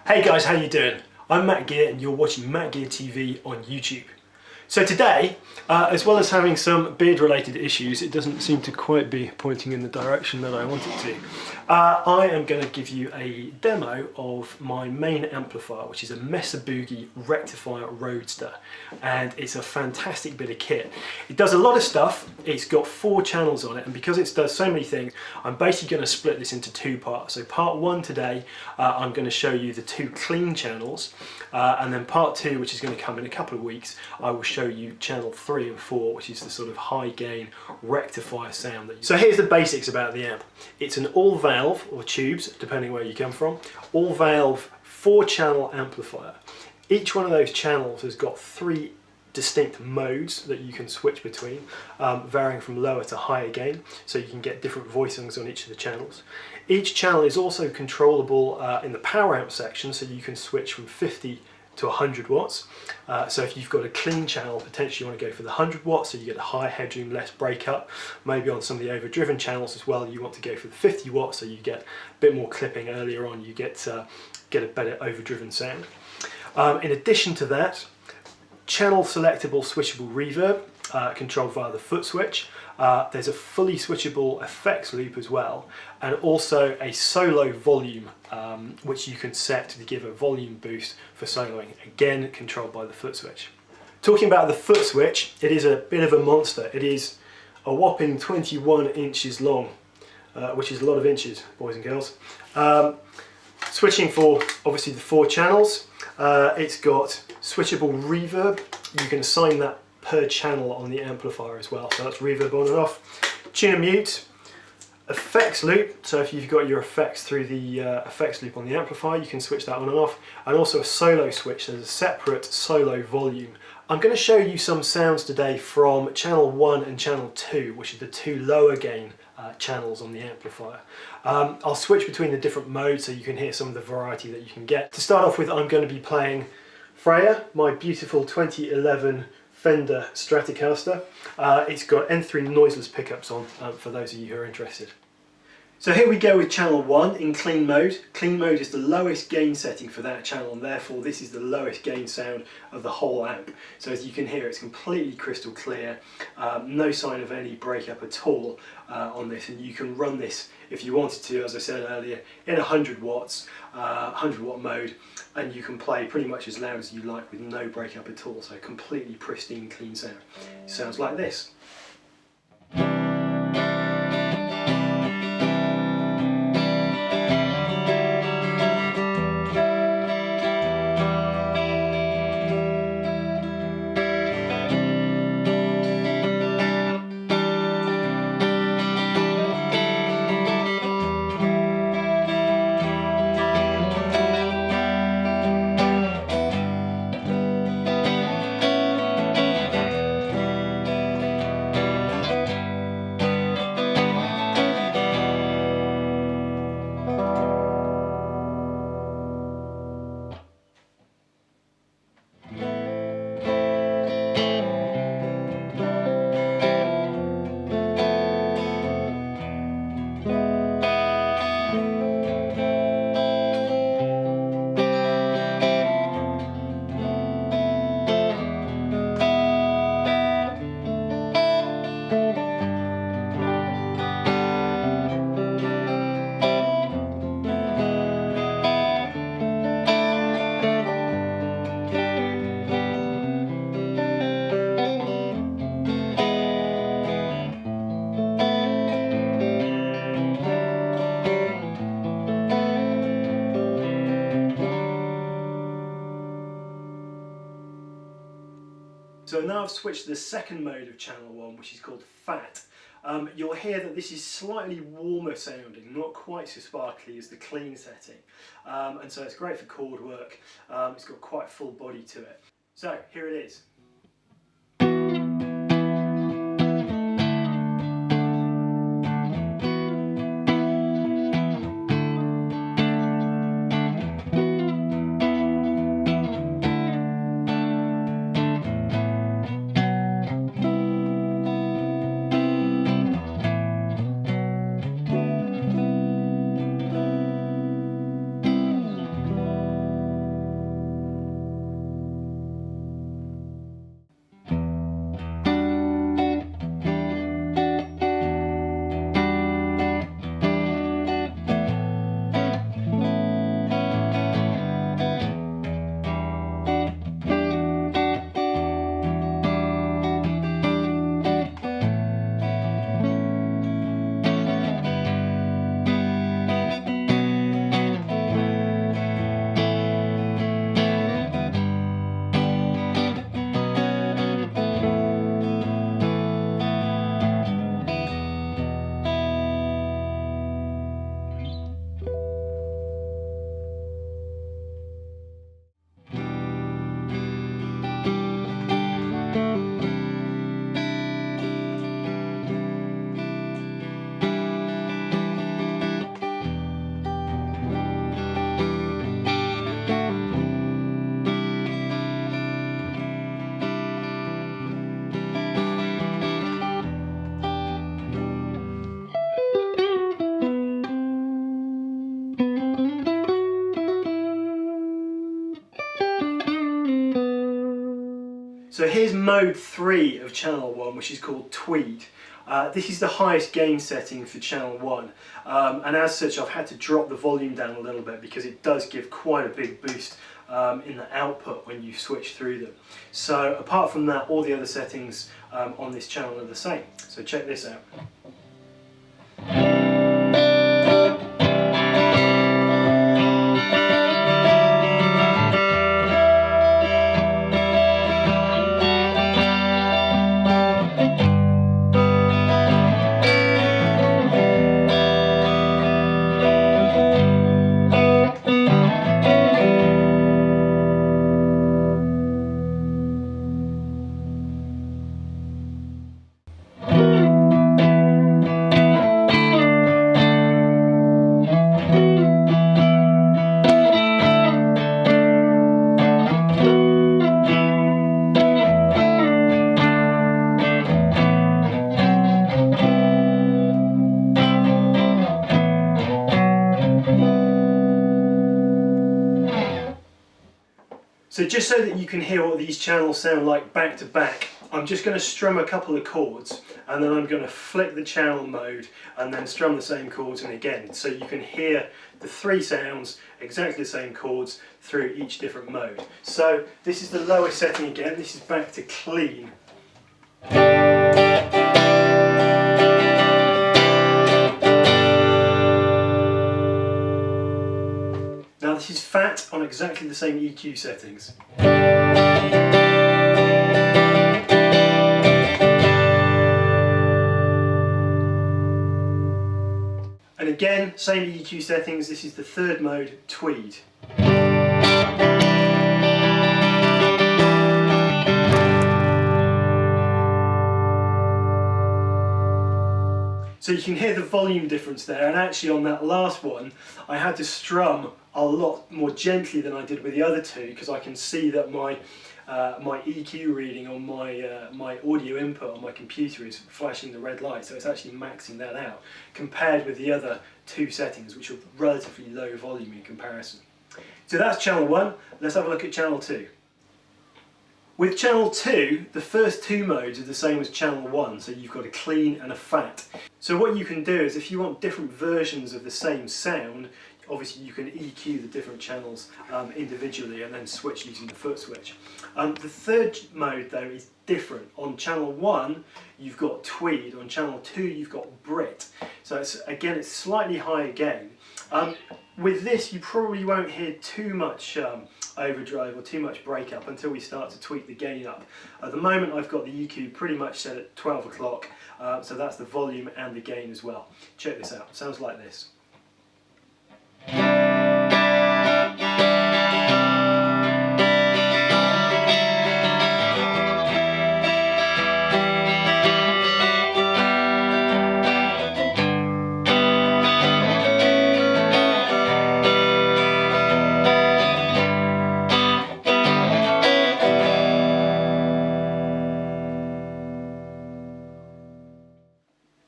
Hey guys, how you doing? I'm Matt Gear and you're watching Matt Gear TV on YouTube. So today, as well as having some beard related issues, it doesn't seem to quite be pointing in the direction that I want it to. I am going to give you a demo of my main amplifier, which is a Mesa Boogie Rectifier Roadster, and it's a fantastic bit of kit. It does a lot of stuff. It's got 4 channels on it, and because it does so many things, I'm basically going to split this into 2 parts. So part 1 today, I'm going to show you the 2 clean channels, and then part 2, which is going to come in a couple of weeks, I will show you channel 3 and 4, which is the sort of high gain rectifier sound. So here's the basics about the amp. It's an all valve, or tubes, depending where you come from, all valve 4-channel amplifier. Each one of those channels has got 3 distinct modes that you can switch between, varying from lower to higher gain, so you can get different voicings on each of the channels. Each channel is also controllable in the power amp section, so you can switch from 50 to 100 watts. So if you've got a clean channel, potentially you want to go for the 100 watts, so you get a higher headroom, less breakup. Maybe on some of the overdriven channels as well, you want to go for the 50 watts, so you get a bit more clipping earlier on, you get a better overdriven sound. In addition to that, channel selectable switchable reverb, controlled via the foot switch. There's a fully switchable effects loop as well, and also a solo volume, which you can set to give a volume boost for soloing, again controlled by the foot switch. Talking about the foot switch, it is a bit of a monster. It is a whopping 21 inches long, which is a lot of inches, boys and girls. Switching for obviously the 4 channels. It's got switchable reverb. You can assign that per channel on the amplifier as well, so that's reverb on and off. Tune and mute. Effects loop, so if you've got your effects through the effects loop on the amplifier, you can switch that on and off. And also a solo switch, there's a separate solo volume. I'm going to show you some sounds today from channel 1 and channel 2, which are the 2 lower gain channels on the amplifier. I'll switch between the different modes so you can hear some of the variety that you can get. To start off with, I'm going to be playing Freya, my beautiful 2011 Fender Stratocaster. It's got N3 noiseless pickups on, for those of you who are interested. So here we go with channel 1 in clean mode. Clean mode is the lowest gain setting for that channel, and therefore this is the lowest gain sound of the whole amp. So as you can hear, it's completely crystal clear, no sign of any breakup at all on this, and you can run this if you wanted to, as I said earlier, in 100 watts, 100 watt mode, and you can play pretty much as loud as you like with no breakup at all, so completely pristine clean sound. It sounds like this. So now I've switched to the second mode of channel 1, which is called Fat. You'll hear that this is slightly warmer sounding, not quite so sparkly as the clean setting. And so it's great for chord work. It's got quite a full body to it. So here it is. So here's mode 3 of channel 1, which is called Tweed. This is the highest gain setting for channel 1, and as such I've had to drop the volume down a little bit because it does give quite a big boost in the output when you switch through them. So apart from that, all the other settings on this channel are the same. So check this out. So just so that you can hear what these channels sound like back to back, I'm just going to strum a couple of chords and then I'm going to flick the channel mode and then strum the same chords and again, so you can hear the three sounds, exactly the same chords through each different mode. So this is the lowest setting again, this is back to clean. Now this is fat on exactly the same EQ settings. And again, same EQ settings, this is the third mode, Tweed. So you can hear the volume difference there, and actually on that last one I had to strum a lot more gently than I did with the other two because I can see that my EQ reading on my audio input on my computer is flashing the red light, so it's actually maxing that out compared with the other two settings which are relatively low volume in comparison. So that's channel 1, let's have a look at channel 2. With channel 2, the first two modes are the same as channel 1, so you've got a clean and a fat. So what you can do is if you want different versions of the same sound, obviously you can EQ the different channels individually and then switch using the foot switch. The third mode though is different. On channel 1 you've got Tweed, on channel 2 you've got Brit. So it's slightly higher gain. With this you probably won't hear too much overdrive or too much breakup until we start to tweak the gain up. At the moment I've got the EQ pretty much set at 12 o'clock, so that's the volume and the gain as well. Check this out, sounds like this.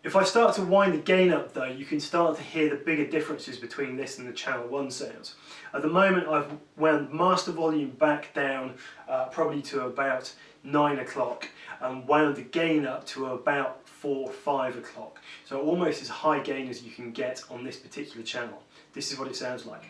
If I start to wind the gain up though, you can start to hear the bigger differences between this and the channel 1 sounds. At the moment I've wound master volume back down probably to about 9 o'clock and wound the gain up to about 4 or 5 o'clock. So almost as high gain as you can get on this particular channel. This is what it sounds like.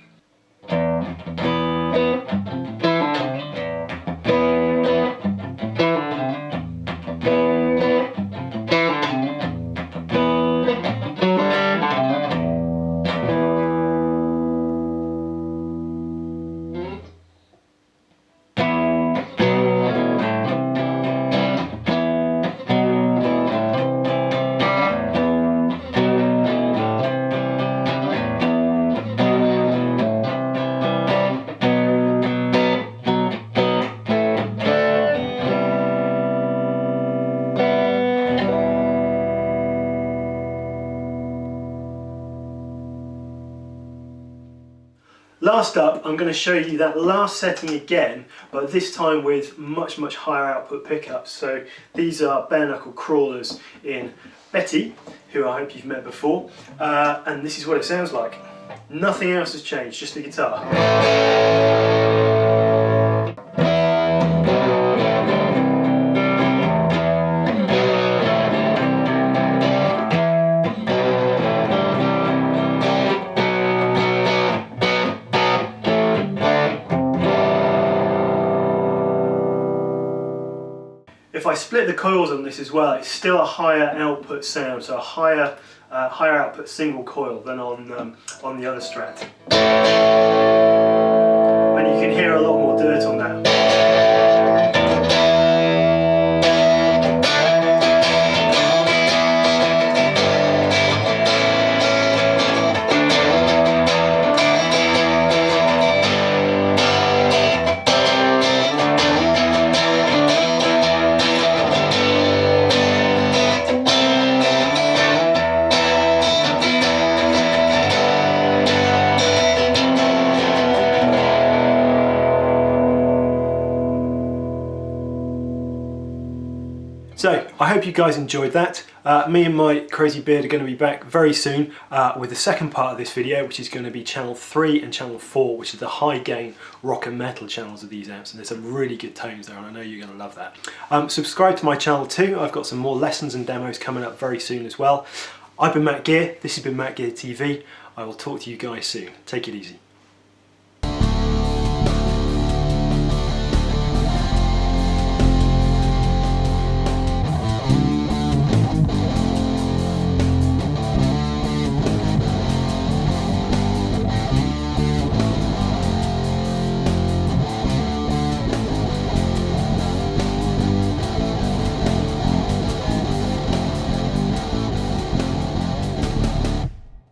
Last up, I'm going to show you that last setting again, but this time with much higher output pickups. So these are bare knuckle crawlers in Betty, who I hope you've met before, and this is what it sounds like. Nothing else has changed, just the guitar. if I split the coils on this as well, it's still a higher output sound, so a higher output single coil than on the other Strat. And you can hear a lot more dirt on that. So, I hope you guys enjoyed that. Me and my crazy beard are going to be back very soon with the second part of this video, which is going to be channel 3 and channel 4, which is the high gain rock and metal channels of these amps, and there's some really good tones there and I know you're going to love that. Subscribe to my channel too, I've got some more lessons and demos coming up very soon as well. I've been Matt Gear, this has been Matt Gear TV. I will talk to you guys soon. Take it easy.